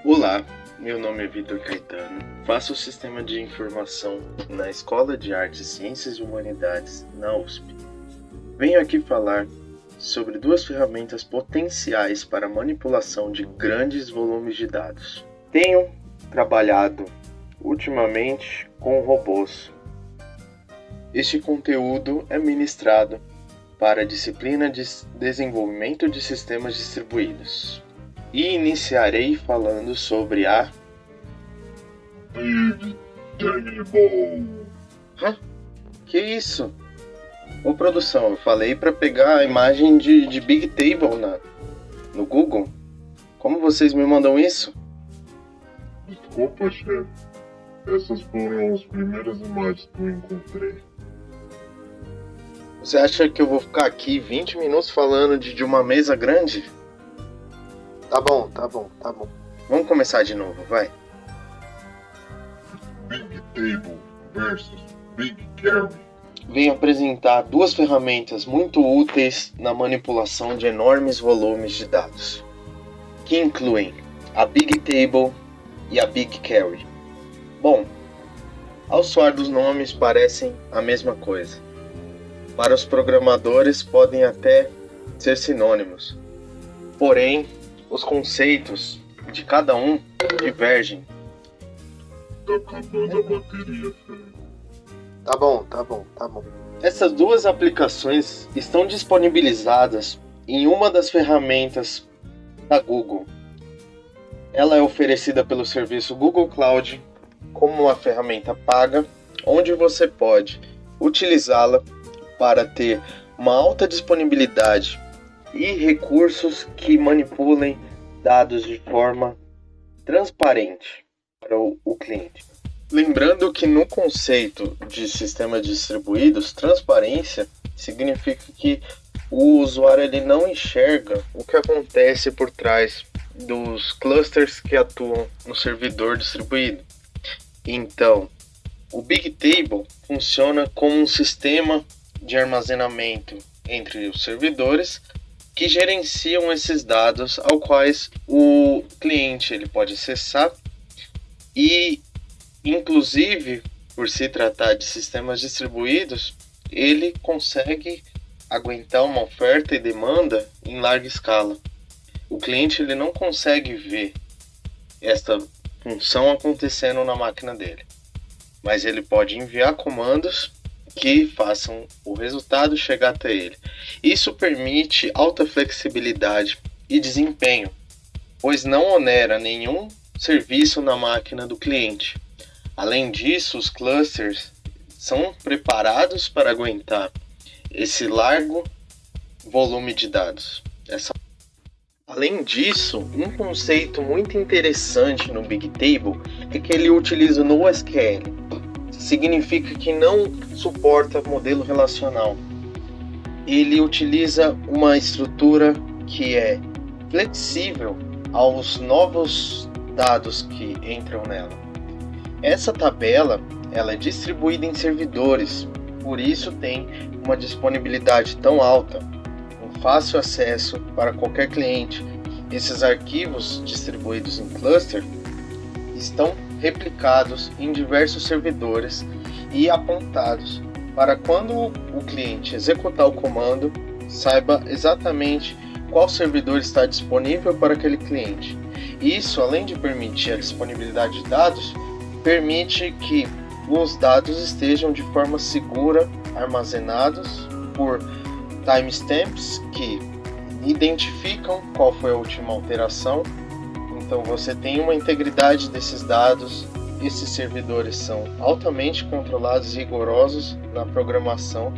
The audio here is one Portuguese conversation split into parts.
Olá, meu nome é Vitor Caetano, faço o Sistema de Informação na Escola de Artes, Ciências e Humanidades, na USP. Venho aqui falar sobre duas ferramentas potenciais para a manipulação de grandes volumes de dados. Tenho trabalhado ultimamente com robôs. Este conteúdo é ministrado para a disciplina de Desenvolvimento de Sistemas Distribuídos. E iniciarei falando sobre a Big Table. Que isso? Ô produção, eu falei para pegar a imagem de Big Table no Google. Como vocês me mandam isso? Desculpa, chefe. Essas foram as primeiras imagens que eu encontrei. Você acha que eu vou ficar aqui 20 minutos falando de uma mesa grande? Tá bom. Vamos começar de novo, vai. Big Table versus Big Carry. Venho apresentar duas ferramentas muito úteis na manipulação de enormes volumes de dados, que incluem a Big Table e a Big Carry. Bom, ao soar dos nomes parecem a mesma coisa. Para os programadores podem até ser sinônimos, porém os conceitos de cada um divergem. Tá acabando a bateria, velho. Tá bom. Essas duas aplicações estão disponibilizadas em uma das ferramentas da Google. Ela é oferecida pelo serviço Google Cloud como uma ferramenta paga, onde você pode utilizá-la para ter uma alta disponibilidade e recursos que manipulem dados de forma transparente para o cliente. Lembrando que no conceito de sistemas distribuídos, transparência significa que o usuário ele não enxerga o que acontece por trás dos clusters que atuam no servidor distribuído. Então, o Big Table funciona como um sistema de armazenamento entre os servidores que gerenciam esses dados ao quais o cliente ele pode acessar e, inclusive, por se tratar de sistemas distribuídos, ele consegue aguentar uma oferta e demanda em larga escala. O cliente ele não consegue ver esta função acontecendo na máquina dele, mas ele pode enviar comandos que façam o resultado chegar até ele. Isso permite alta flexibilidade e desempenho, pois não onera nenhum serviço na máquina do cliente. Além disso, os clusters são preparados para aguentar esse largo volume de dados. Além disso, um conceito muito interessante no Big Table é que ele utiliza o NoSQL. Significa que não suporta modelo relacional. Ele utiliza uma estrutura que é flexível aos novos dados que entram nela. Essa tabela ela é distribuída em servidores, por isso tem uma disponibilidade tão alta, um fácil acesso para qualquer cliente. Esses arquivos distribuídos em cluster estão replicados em diversos servidores e apontados para quando o cliente executar o comando, saiba exatamente qual servidor está disponível para aquele cliente. Isso, além de permitir a disponibilidade de dados, permite que os dados estejam de forma segura armazenados por timestamps que identificam qual foi a última alteração. Então você tem uma integridade desses dados. Esses servidores são altamente controlados e rigorosos na programação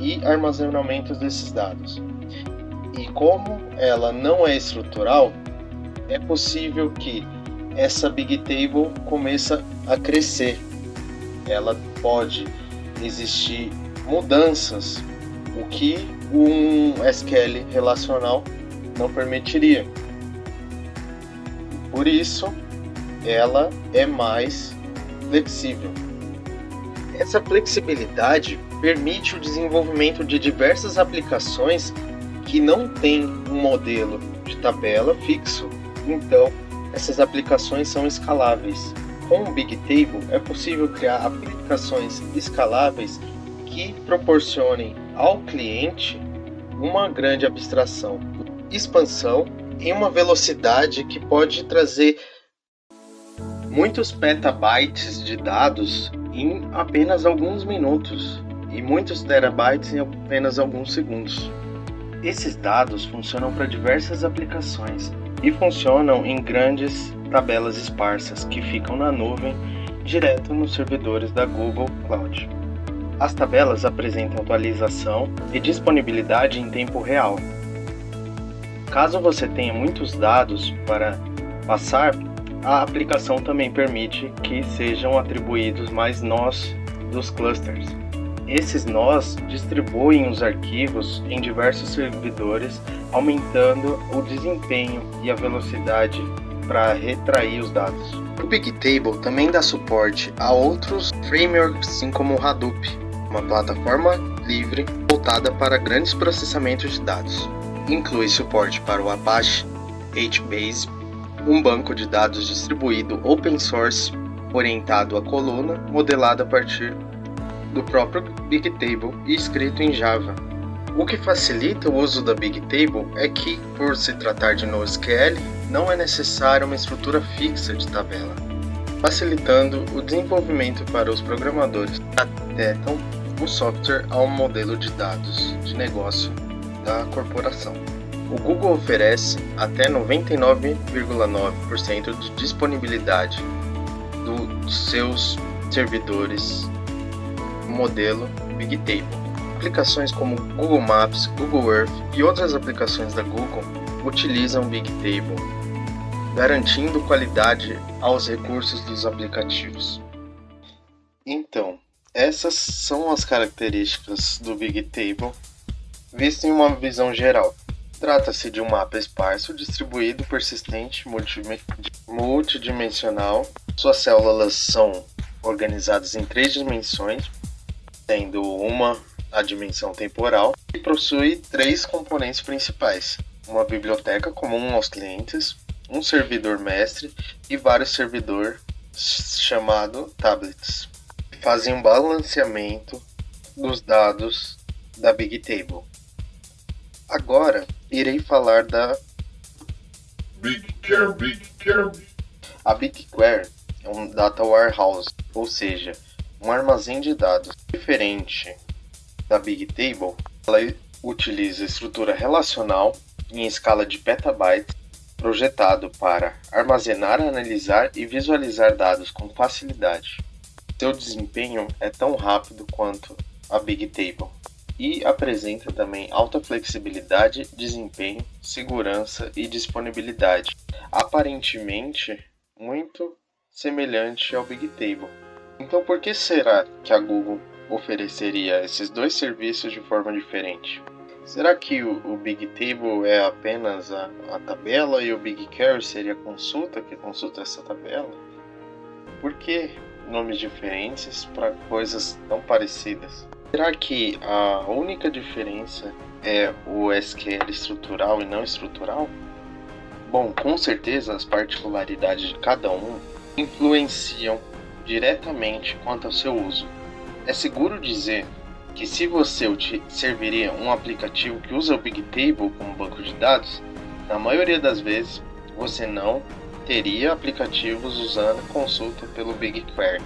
e armazenamento desses dados. E como ela não é estrutural, é possível que essa Big Table comece a crescer. Ela pode existir mudanças, o que um SQL relacional não permitiria. Por isso, ela é mais flexível. Essa flexibilidade permite o desenvolvimento de diversas aplicações que não têm um modelo de tabela fixo. Então, Essas aplicações são escaláveis. Com o Bigtable é possível criar aplicações escaláveis que proporcionem ao cliente uma grande abstração, expansão em uma velocidade que pode trazer muitos petabytes de dados em apenas alguns minutos e muitos terabytes em apenas alguns segundos. Esses dados funcionam para diversas aplicações e funcionam em grandes tabelas esparsas que ficam na nuvem direto nos servidores da Google Cloud. As tabelas apresentam atualização e disponibilidade em tempo real. Caso você tenha muitos dados para passar, a aplicação também permite que sejam atribuídos mais nós dos clusters. Esses nós distribuem os arquivos em diversos servidores, aumentando o desempenho e a velocidade para retrair os dados. O Bigtable também dá suporte a outros frameworks, assim como o Hadoop, uma plataforma livre voltada para grandes processamentos de dados. Inclui suporte para o Apache HBase, um banco de dados distribuído open source orientado à coluna, modelado a partir do próprio Bigtable e escrito em Java. O que facilita o uso da Bigtable é que, por se tratar de NoSQL, não é necessária uma estrutura fixa de tabela, facilitando o desenvolvimento para os programadores que adaptam o software ao modelo de dados de negócio da corporação. O Google oferece até 99,9% de disponibilidade dos seus servidores modelo Bigtable. Aplicações como Google Maps, Google Earth e outras aplicações da Google utilizam Bigtable, garantindo qualidade aos recursos dos aplicativos. Então, essas são as características do Bigtable, visto em uma visão geral. Trata-se de um mapa esparso, distribuído, persistente, multidimensional. Suas células são organizadas em 3 dimensões, sendo uma a dimensão temporal, e possui 3 componentes principais: uma biblioteca comum aos clientes, um servidor mestre e vários servidores chamados tablets, que fazem um balanceamento dos dados da Bigtable. Agora, irei falar da BigQuery. A BigQuery é um data warehouse, ou seja, um armazém de dados. Diferente da Bigtable, ela utiliza estrutura relacional em escala de petabytes, projetado para armazenar, analisar e visualizar dados com facilidade. Seu desempenho é tão rápido quanto a Bigtable e apresenta também alta flexibilidade, desempenho, segurança e disponibilidade, aparentemente muito semelhante ao Bigtable. Então, por que será que a Google ofereceria esses 2 serviços de forma diferente? Será que o Bigtable é apenas a tabela e o BigQuery seria a consulta que consulta essa tabela? Por que nomes diferentes para coisas tão parecidas? Será que a única diferença é o SQL estrutural e não estrutural? Bom, com certeza as particularidades de cada um influenciam diretamente quanto ao seu uso. É seguro dizer que se você serviria um aplicativo que usa o Bigtable como banco de dados, na maioria das vezes você não teria aplicativos usando consulta pelo BigQuery,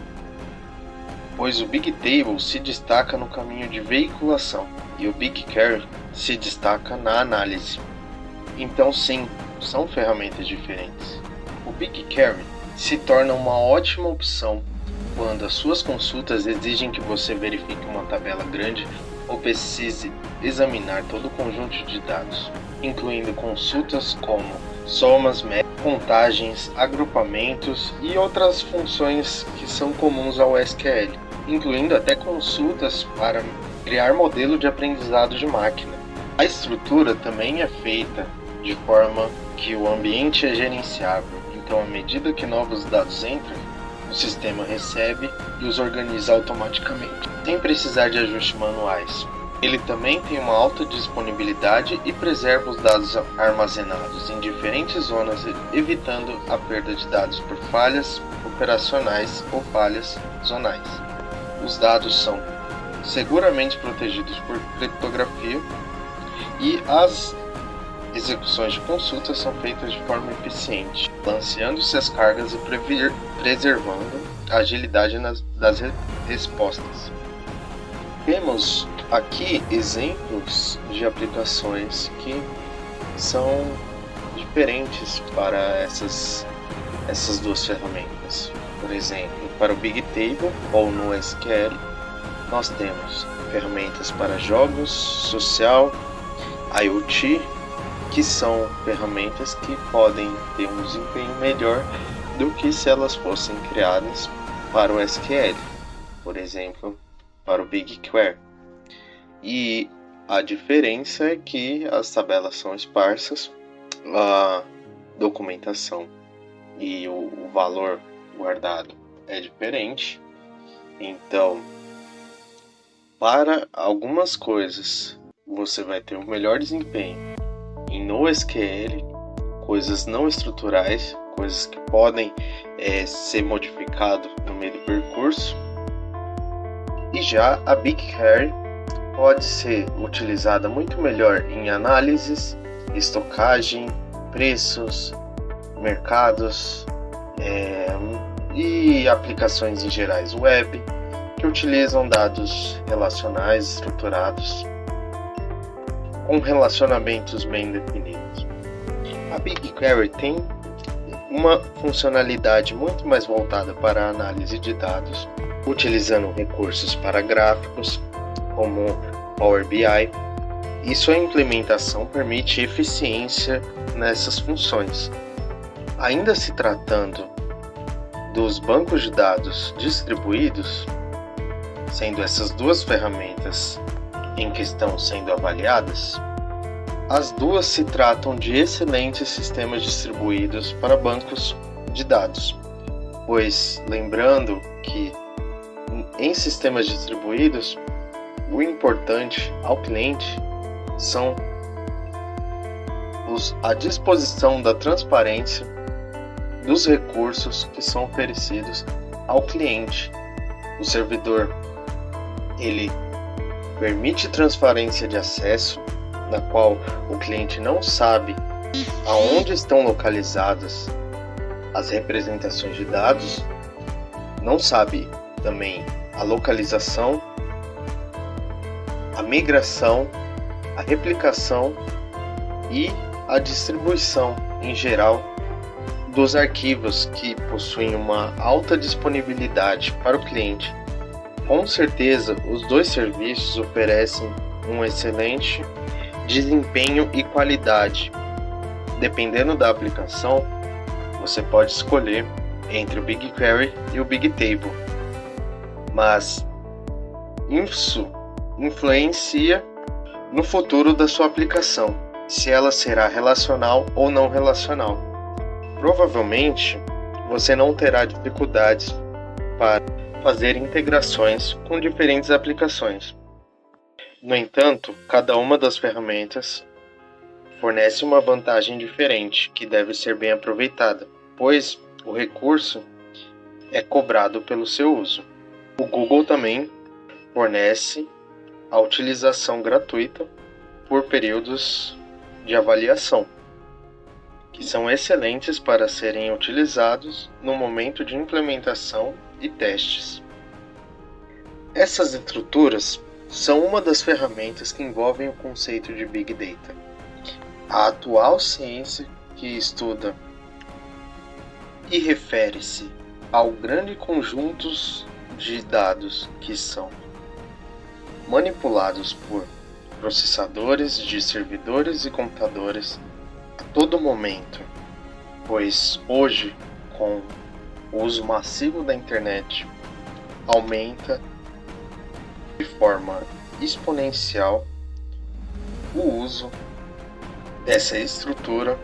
pois o Bigtable se destaca no caminho de veiculação e o BigQuery se destaca na análise. Então sim, são ferramentas diferentes. O BigQuery se torna uma ótima opção quando as suas consultas exigem que você verifique uma tabela grande ou precise examinar todo o conjunto de dados, incluindo consultas como somas, médias, contagens, agrupamentos e outras funções que são comuns ao SQL, incluindo até consultas para criar modelo de aprendizado de máquina. A estrutura também é feita de forma que o ambiente é gerenciável, então à medida que novos dados entram, o sistema recebe e os organiza automaticamente, sem precisar de ajustes manuais. Ele também tem uma alta disponibilidade e preserva os dados armazenados em diferentes zonas, evitando a perda de dados por falhas operacionais ou falhas zonais. Os dados são seguramente protegidos por criptografia e as execuções de consulta são feitas de forma eficiente, balanceando-se as cargas e preservando a agilidade das respostas. Temos aqui exemplos de aplicações que são diferentes para essas duas ferramentas. Por exemplo, para o Bigtable ou no SQL, nós temos ferramentas para jogos, social, IoT, que são ferramentas que podem ter um desempenho melhor do que se elas fossem criadas para o SQL, por exemplo, para o BigQuery. E a diferença é que as tabelas são esparsas, a documentação e o valor guardado é diferente. Então, para algumas coisas você vai ter um melhor desempenho em NoSQL, coisas não estruturais, coisas que podem ser modificadas no meio do percurso. E já a BigQuery pode ser utilizada muito melhor em análises, estocagem, preços, mercados e aplicações em gerais web que utilizam dados relacionais estruturados com relacionamentos bem definidos. A BigQuery tem uma funcionalidade muito mais voltada para a análise de dados, utilizando recursos para gráficos, como Power BI, e sua implementação permite eficiência nessas funções. Ainda se tratando dos bancos de dados distribuídos, sendo essas duas ferramentas em questão sendo avaliadas, as duas se tratam de excelentes sistemas distribuídos para bancos de dados, pois lembrando que em sistemas distribuídos o importante ao cliente são a disposição da transparência dos recursos que são oferecidos ao cliente. O servidor ele permite transferência de acesso, na qual o cliente não sabe aonde estão localizadas as representações de dados, não sabe também a localização, a migração, a replicação e a distribuição em geral dos arquivos que possuem uma alta disponibilidade para o cliente. Com certeza, os dois serviços oferecem um excelente desempenho e qualidade. Dependendo da aplicação, você pode escolher entre o BigQuery e o Bigtable, mas isso influencia no futuro da sua aplicação, se ela será relacional ou não relacional. Provavelmente, você não terá dificuldades para fazer integrações com diferentes aplicações. No entanto, cada uma das ferramentas fornece uma vantagem diferente que deve ser bem aproveitada, pois o recurso é cobrado pelo seu uso. O Google também fornece a utilização gratuita por períodos de avaliação, que são excelentes para serem utilizados no momento de implementação e testes. Essas estruturas são uma das ferramentas que envolvem o conceito de Big Data. A atual ciência que estuda e refere-se ao grande conjunto de dados que são manipulados por processadores de servidores e computadores a todo momento, pois hoje, com o uso massivo da internet, aumenta de forma exponencial o uso dessa estrutura,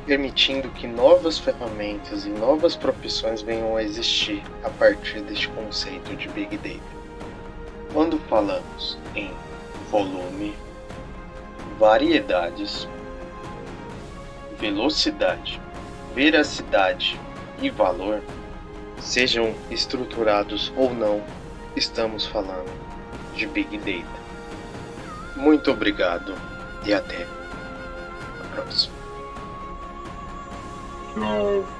permitindo que novas ferramentas e novas profissões venham a existir a partir deste conceito de Big Data. Quando falamos em volume, variedades, velocidade, veracidade e valor, sejam estruturados ou não, estamos falando de Big Data. Muito obrigado e até a próxima. Tchau.